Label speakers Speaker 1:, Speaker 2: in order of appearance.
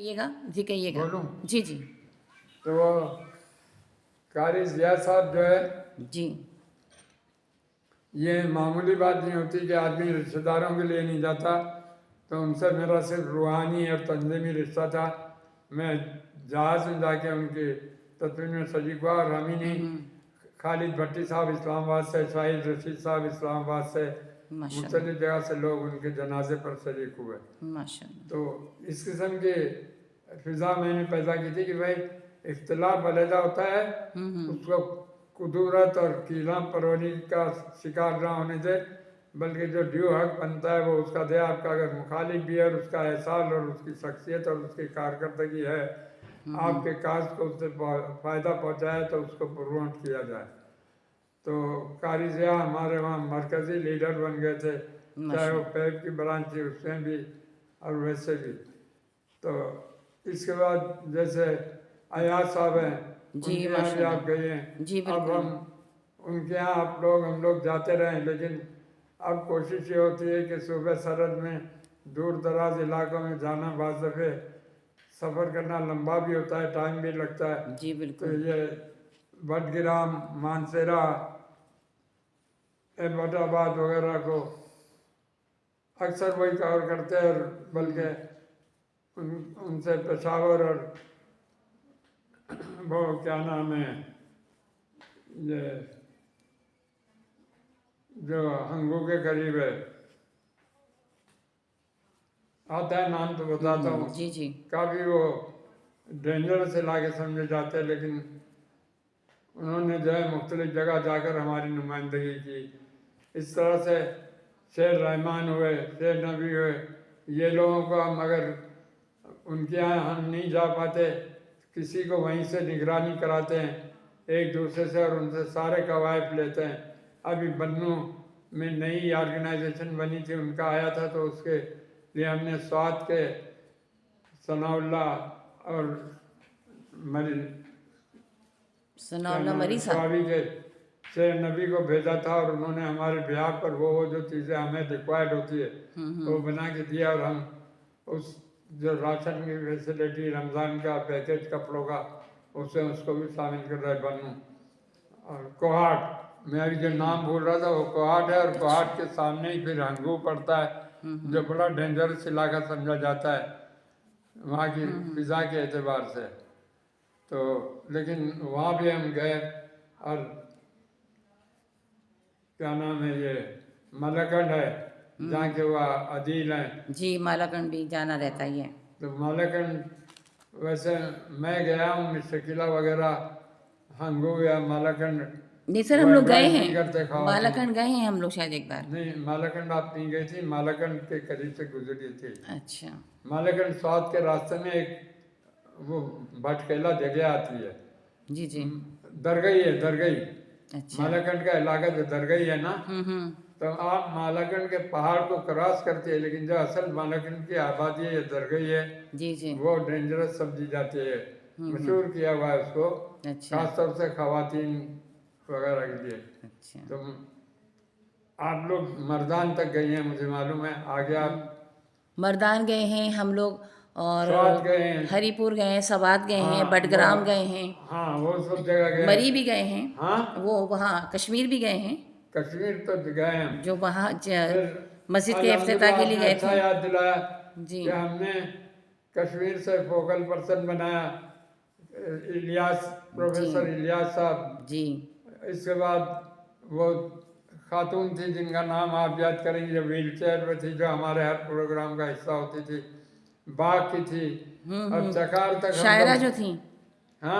Speaker 1: कहिएगा जी, कहिएगा
Speaker 2: बोलूं?
Speaker 1: जी जी
Speaker 2: तो वो कारी जिया साहब जो है,
Speaker 1: जी
Speaker 2: ये मामूली बात नहीं होती कि आदमी रिश्तेदारों के लिए नहीं जाता। तो उनसे मेरा सिर्फ रूहानी और तंजीमी रिश्ता था। मैं जहाज़ में जाके उनकी तस्वीर में शरीक हुआ। और हम ही नहीं, खालिद भट्टी साहब इस्लामाबाद से, शाहिद रशीद साहब इस्लामाबाद से,
Speaker 1: माशाल्लाह
Speaker 2: मुख्तलिफ जगह से लोग उनके जनाजे पर शरीक हुए।
Speaker 1: माशाल्लाह
Speaker 2: तो इस किस्म की फिजा मैंने पैदा की थी कि भाई इख्तिलाफ अलहदा होता है, उसको कुदूरत और कीला परवरी का शिकार ना होने दे, बल्कि जो ड्यू हक बनता है वो उसका दे। आपका अगर मुखालिफ भी है और उसका एहसास और उसकी शख्सियत और उसकी कारकर्दगी है, आपके काज को उससे फ़ायदा पहुँचाए तो उसको पुरवंट किया जाए। तो कारी ज़िया हमारे वहाँ मरकज़ी लीडर बन गए थे, चाहे वो पैब की ब्रांच थी उसमें भी और वैसे भी। तो इसके बाद जैसे अयाज साहब हैं,
Speaker 1: जी,
Speaker 2: उनके यहाँ भी
Speaker 1: माशाल्लाह।
Speaker 2: आप गए हैं।
Speaker 1: जी,
Speaker 2: अब
Speaker 1: बिल्कुल।
Speaker 2: हम उनके यहाँ हम लोग जाते रहे, लेकिन अब कोशिश ये होती है कि सुबह सरहद में दूर दराज इलाकों में जाना, बाज़ दफ़े सफ़र करना लंबा भी होता है, टाइम भी लगता है।
Speaker 1: जी
Speaker 2: तो
Speaker 1: बिल्कुल।
Speaker 2: ये बडग्राम, मानसेरा, एबटाबाद वगैरह को अक्सर वही कवर करते हैं। और बल्कि उनसे पेशावर और वो क्या नाम है, ये जो हंगू के करीब है, आता है नाम तो बताता हूँ।
Speaker 1: जी जी
Speaker 2: काफ़ी वो डेंजरस इलाके समझे जाते हैं, लेकिन उन्होंने जो है मुख्तलिफ जगह जाकर हमारी नुमाइंदगी की। इस तरह से शेर रहमान हुए, शेर नबी हुए, ये लोगों को हम अगर उनके यहाँ हम नहीं जा पाते, किसी को वहीं से निगरानी कराते हैं एक दूसरे से, और उनसे सारे कवायद लेते हैं। अभी बन्नू में नई ऑर्गेनाइजेशन बनी थी, उनका आया था, तो उसके लिए हमने स्वात के सनाउल्ला और क्या
Speaker 1: सनाउल्लाह
Speaker 2: नाम है,
Speaker 1: मरी साहब।
Speaker 2: स्वाबी के शेर नबी को भेजा था, और उन्होंने हमारे ब्याह पर वो जो चीज़ें हमें रिक्वायर्ड होती है वो बना के दिया। और हम उस जो राशन की फैसिलिटी, रमज़ान का पैकेज कपड़ों का, उससे उसको भी शामिल कर रहे बनूँ। और कोहाट, मैं अभी जो नाम बोल रहा था वो कोहाट है, और कोहाट के सामने ही फिर हंगू पड़ता है, जो बड़ा डेंजरस इलाका समझा जाता है वहाँ की फिज़ा के एतबार से। तो लेकिन वहाँ भी हम गए। और क्या नाम है, ये मलकंड है जहाँ के वो अदील हैं।
Speaker 1: जी, मालाकंड भी जाना रहता ही है।
Speaker 2: तो मलकंड वैसे मैं गया हूँ, मिस्टकिला वगैरह, हंगू या मलकंड
Speaker 1: नहीं सर,
Speaker 2: वो
Speaker 1: हम लोग गए
Speaker 2: एडवाइस नहीं
Speaker 1: हैं,
Speaker 2: करते खवातीन।
Speaker 1: मालाकंड गए हैं हम लोग शायद एक बार।
Speaker 2: नहीं, मालाकंड आप नहीं गई थी, मालाकंड के करीब से गुजरी थी।
Speaker 1: अच्छा
Speaker 2: मालाकंड स्वाद के रास्ते में एक वो भटकेला जगह आती है,
Speaker 1: जी जी
Speaker 2: दरगई है, दरगई।
Speaker 1: अच्छा
Speaker 2: मालाकंड का इलाका जो दरगई है ना, तो आप मालाकंड के पहाड़ को क्रॉस करते हैं, लेकिन जो असल मालाकंड की आबादी है, ये दरगई है,
Speaker 1: जी जी
Speaker 2: वो डेंजरस समझी जाती है। मशहूर किया हुआ है उसको,
Speaker 1: अच्छा
Speaker 2: खासतौर से खवातीन वगैरह के लिए।
Speaker 1: अच्छा
Speaker 2: तो आप लोग मर्दान तक गई हैं मुझे मालूम है, आगे आप
Speaker 1: मर्दान गए हैं हम लोग, और
Speaker 2: स्वात गए हैं।
Speaker 1: हरिपुर गए हैं, सवात गए हैं,
Speaker 2: हाँ वो,
Speaker 1: बडग्राम गए हैं,
Speaker 2: हाँ वो सब जगह गए
Speaker 1: मरी भी
Speaker 2: हैं।
Speaker 1: गए हैं।
Speaker 2: हाँ,
Speaker 1: वो वहाँ कश्मीर भी गए हैं,
Speaker 2: कश्मीर तो गए हैं।
Speaker 1: जो वहाँ
Speaker 2: फिर
Speaker 1: मस्जिद के इफ्तिताह
Speaker 2: अल्हम्दुलिल्लाह
Speaker 1: के लिए
Speaker 2: आपने
Speaker 1: गए
Speaker 2: अच्छा
Speaker 1: थे।
Speaker 2: याद दिलाया
Speaker 1: जी
Speaker 2: कि हमने कश्मीर से फोकल पर्सन बनाया इलियास,
Speaker 1: जी
Speaker 2: प्रोफेसर इलियास साहब।
Speaker 1: जी
Speaker 2: इसके बाद वो खातून थी जिनका नाम आप याद करेंगे, जो व्हील चेयर में थी, जो हमारे हर प्रोग्राम का हिस्सा होती थी, बाग की थी। और चकार तक हम
Speaker 1: शायरा
Speaker 2: लोग,
Speaker 1: जो थी।